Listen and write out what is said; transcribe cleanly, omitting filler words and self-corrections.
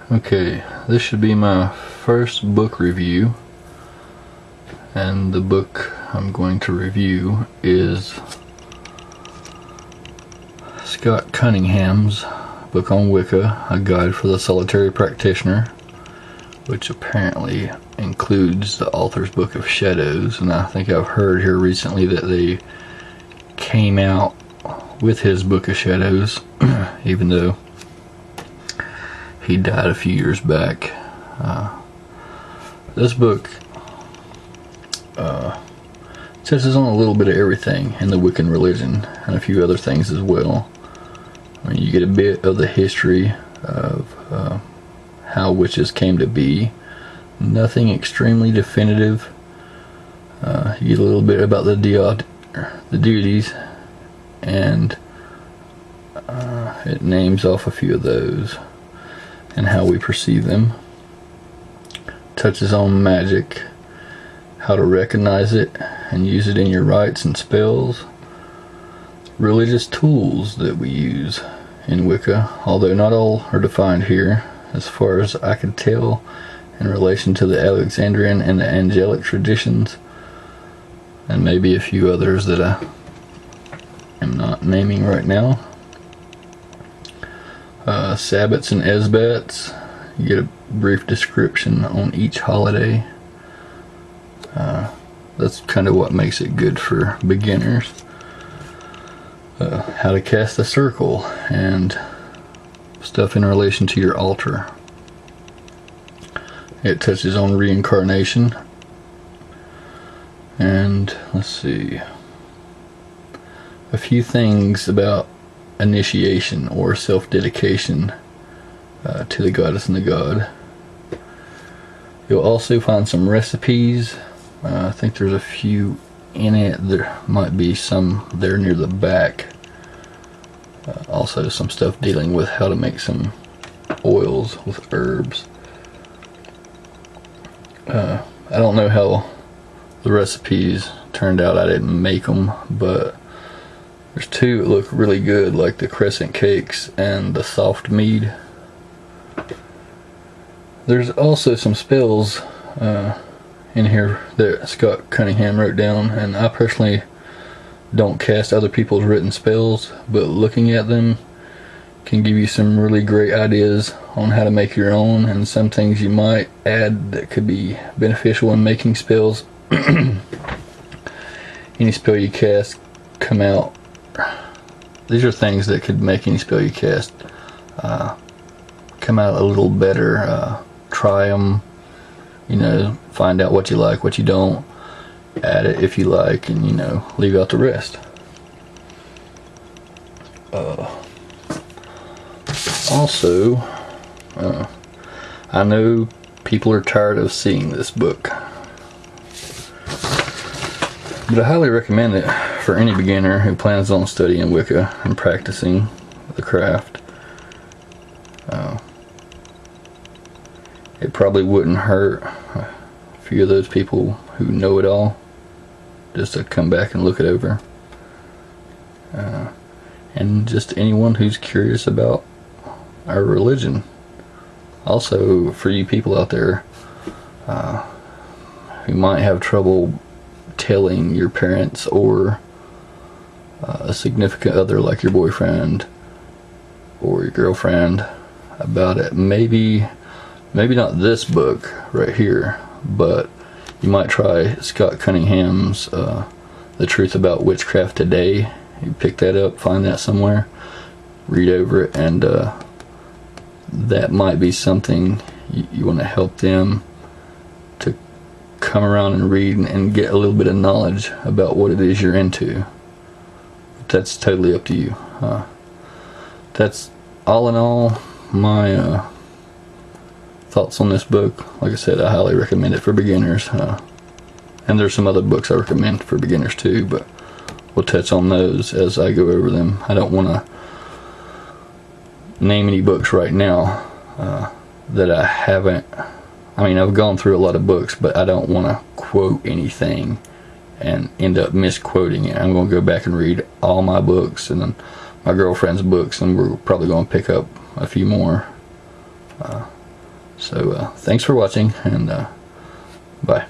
Okay, this should be my first book review, and the book I'm going to review is Scott Cunningham's book on Wicca, A Guide for the Solitary Practitioner, which apparently includes the author's Book of Shadows, and I think I've heard here recently that they came out with his Book of Shadows, even though he died a few years back. This book touches on a little bit of everything in the Wiccan religion and a few other things as well. I mean, you get a bit of the history of how witches came to be. Nothing extremely definitive. You get a little bit about the deities, and it names off a few of those and how we perceive them. Touches on magic, how to recognize it and use it in your rites and spells. Religious tools that we use in Wicca, although not all are defined here, as far as I could tell, in relation to the Alexandrian and the angelic traditions, and maybe a few others that I am not naming right now. Sabbats and Esbats. You get a brief description on each holiday. That's kind of what makes it good for beginners. How to cast a circle and stuff in relation to your altar. It touches on reincarnation, and let's see, a few things about initiation or self-dedication to the goddess and the god. You'll also find some recipes. I think there's a few in it. There might be some there near the back. Also some stuff dealing with how to make some oils with herbs. I don't know how the recipes turned out. I didn't make them, but there's two that look really good, like the crescent cakes and the soft mead. There's also some spells in here that Scott Cunningham wrote down, and I personally don't cast other people's written spells, but looking at them can give you some really great ideas on how to make your own, and some things you might add that could be beneficial in making spells. Any spell you cast come out. These are things that could make any spell you cast come out a little better. Try them, find out what you like, what you don't, add it if you like, and leave out the rest. Also, I know people are tired of seeing this book, but I highly recommend it for any beginner who plans on studying Wicca and practicing the craft. It probably wouldn't hurt a few of those people who know it all just to come back and look it over. And just anyone who's curious about our religion. Also, for you people out there who might have trouble telling your parents or a significant other like your boyfriend or your girlfriend about it, maybe not this book right here, but you might try Scott Cunningham's The Truth About Witchcraft Today. You pick that up, find that somewhere, read over it, and that might be something you want to help them to come around and read and get a little bit of knowledge about what it is you're into. That's totally up to you. That's all in all my thoughts on this book. Like I said, I highly recommend it for beginners, and there's some other books I recommend for beginners too, but we'll touch on those as I go over them. I don't want to name any books right now that I haven't. I've gone through a lot of books, but I don't want to quote anything and end up misquoting it. I'm going to go back and read all my books and then my girlfriend's books, and we're probably going to pick up a few more. So thanks for watching, and bye.